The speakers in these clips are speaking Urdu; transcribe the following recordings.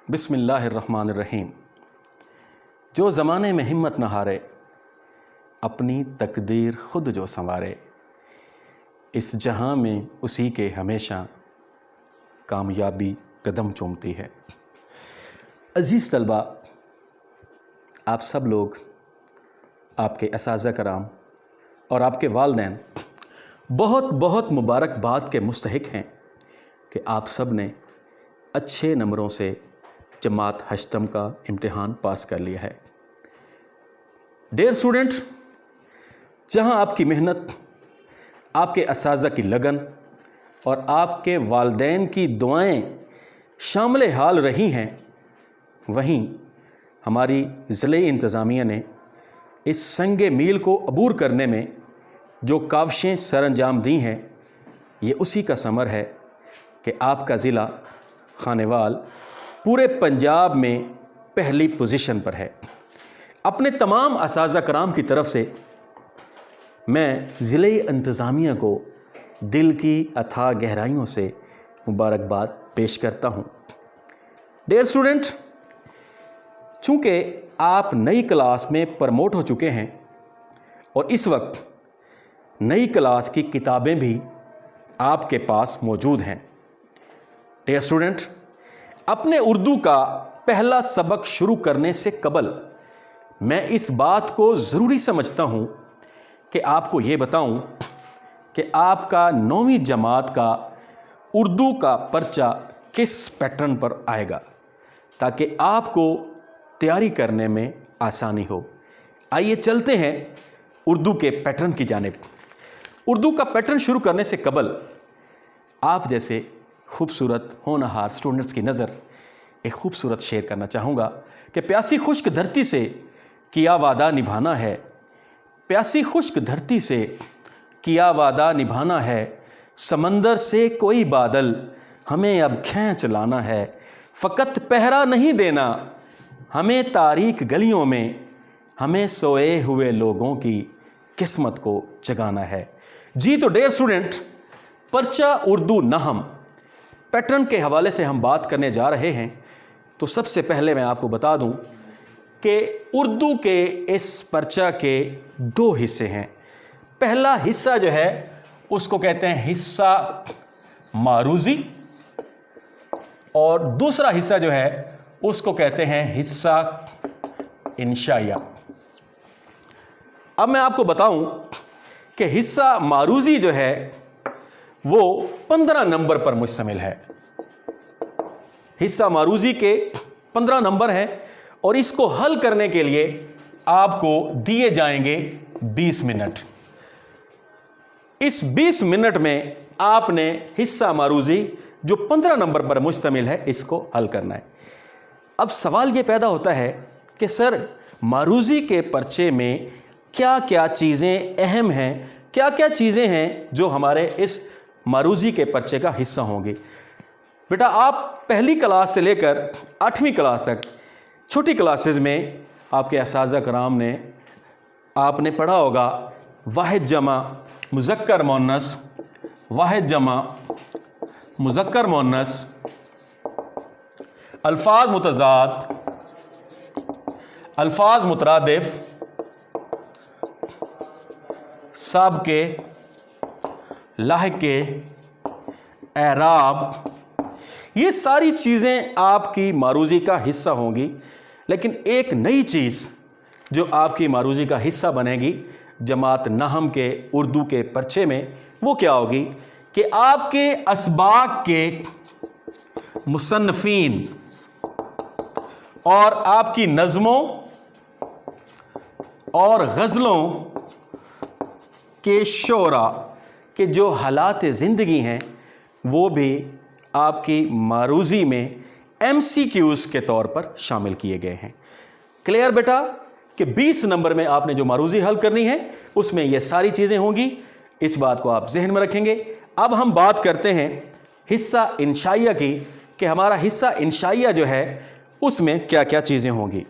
بسم اللہ الرحمن الرحیم۔ جو زمانے میں ہمت نہ ہارے، اپنی تقدیر خود جو سنوارے، اس جہاں میں اسی کے ہمیشہ کامیابی قدم چومتی ہے۔ عزیز طلباء، آپ سب لوگ، آپ کے اساتذہ کرام اور آپ کے والدین بہت بہت مبارکباد کے مستحق ہیں کہ آپ سب نے اچھے نمبروں سے جماعت ہشتم کا امتحان پاس کر لیا ہے۔ ڈیئر اسٹوڈنٹ، جہاں آپ کی محنت، آپ کے اساتذہ کی لگن اور آپ کے والدین کی دعائیں شامل حال رہی ہیں، وہیں ہماری ضلعی انتظامیہ نے اس سنگ میل کو عبور کرنے میں جو کاوشیں سر انجام دی ہیں، یہ اسی کا ثمر ہے کہ آپ کا ضلع خانیوال پورے پنجاب میں پہلی پوزیشن پر ہے۔ اپنے تمام اساتذہ کرام کی طرف سے میں ضلعی انتظامیہ کو دل کی اتھاہ گہرائیوں سے مبارکباد پیش کرتا ہوں۔ ڈیئر اسٹوڈنٹ، چونکہ آپ نئی کلاس میں پرموٹ ہو چکے ہیں اور اس وقت نئی کلاس کی کتابیں بھی آپ کے پاس موجود ہیں، ڈیئر اسٹوڈنٹ، اپنے اردو کا پہلا سبق شروع کرنے سے قبل میں اس بات کو ضروری سمجھتا ہوں کہ آپ کو یہ بتاؤں کہ آپ کا 9ویں جماعت کا اردو کا پرچہ کس پیٹرن پر آئے گا، تاکہ آپ کو تیاری کرنے میں آسانی ہو۔ آئیے چلتے ہیں اردو کے پیٹرن کی جانب۔ اردو کا پیٹرن شروع کرنے سے قبل آپ جیسے خوبصورت ہونہار اسٹوڈنٹس کی نظر ایک خوبصورت شعر کرنا چاہوں گا کہ پیاسی خشک دھرتی سے کیا وعدہ نبھانا ہے، پیاسی خشک دھرتی سے کیا وعدہ نبھانا ہے، سمندر سے کوئی بادل ہمیں اب کھینچ لانا ہے، فقط پہرا نہیں دینا ہمیں تاریک گلیوں میں، ہمیں سوئے ہوئے لوگوں کی قسمت کو جگانا ہے۔ جی تو ڈیئر اسٹوڈنٹ، پرچہ اردو نحم پیٹرن کے حوالے سے ہم بات کرنے جا رہے ہیں، تو سب سے پہلے میں آپ کو بتا دوں کہ اردو کے اس پرچہ کے 2 حصے ہیں۔ پہلا حصہ جو ہے اس کو کہتے ہیں حصہ معروضی، اور دوسرا حصہ جو ہے اس کو کہتے ہیں حصہ انشائیہ۔ اب میں آپ کو بتاؤں کہ حصہ معروضی جو ہے وہ 15 نمبر پر مشتمل ہے۔ حصہ معروضی کے 15 نمبر ہیں اور اس کو حل کرنے کے لیے آپ کو دیے جائیں گے 20 منٹ۔ اس 20 منٹ میں آپ نے حصہ معروضی جو 15 نمبر پر مشتمل ہے اس کو حل کرنا ہے۔ اب سوال یہ پیدا ہوتا ہے کہ سر، معروضی کے پرچے میں کیا کیا چیزیں اہم ہیں، کیا کیا چیزیں ہیں جو ہمارے اس معروضی کے پرچے کا حصہ ہوں گی؟ بیٹا، آپ پہلی کلاس سے لے کر 8ویں کلاس تک چھوٹی کلاسز میں آپ کے اساتذہ کرام نے آپ نے پڑھا ہوگا واحد جمع مذکر مؤنث، واحد جمع مذکر مؤنث، الفاظ متضاد، الفاظ مترادف، سابقے، لاحقے، اعراب، یہ ساری چیزیں آپ کی معروضی کا حصہ ہوں گی۔ لیکن ایک نئی چیز جو آپ کی معروضی کا حصہ بنے گی جماعت نحم کے اردو کے پرچے میں، وہ کیا ہوگی کہ آپ کے اسباق کے مصنفین اور آپ کی نظموں اور غزلوں کے شعراء کے جو حالات زندگی ہیں وہ بھی آپ کی معروضی میں MCQs کے طور پر شامل کیے گئے ہیں۔ کلیئر بیٹا کہ 20 نمبر میں آپ نے جو معروضی حل کرنی ہے اس میں یہ ساری چیزیں ہوں گی، اس بات کو آپ ذہن میں رکھیں گے۔ اب ہم بات کرتے ہیں حصہ انشائیہ کی کہ ہمارا حصہ انشائیہ جو ہے اس میں کیا کیا چیزیں ہوں گی۔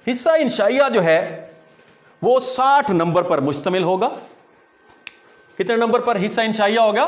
حصہ انشائیہ جو ہے وہ 60 نمبر پر مشتمل ہوگا۔ کتنے نمبر پر حصہ انشائیہ ہوگا؟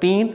3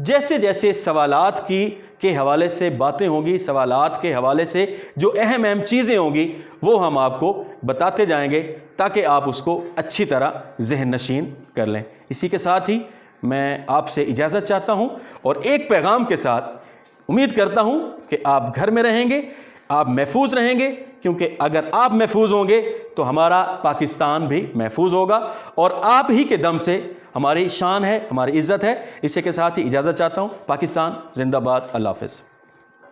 جیسے جیسے سوالات کے حوالے سے باتیں ہوں گی، سوالات کے حوالے سے جو اہم چیزیں ہوں گی وہ ہم آپ کو بتاتے جائیں گے تاکہ آپ اس کو اچھی طرح ذہن نشین کر لیں۔ اسی کے ساتھ ہی میں آپ سے اجازت چاہتا ہوں اور ایک پیغام کے ساتھ امید کرتا ہوں کہ آپ گھر میں رہیں گے، آپ محفوظ رہیں گے، کیونکہ اگر آپ محفوظ ہوں گے تو ہمارا پاکستان بھی محفوظ ہوگا اور آپ ہی کے دم سے ہماری شان ہے، ہماری عزت ہے۔ اسی کے ساتھ ہی اجازت چاہتا ہوں۔ پاکستان زندہ باد۔ اللہ حافظ۔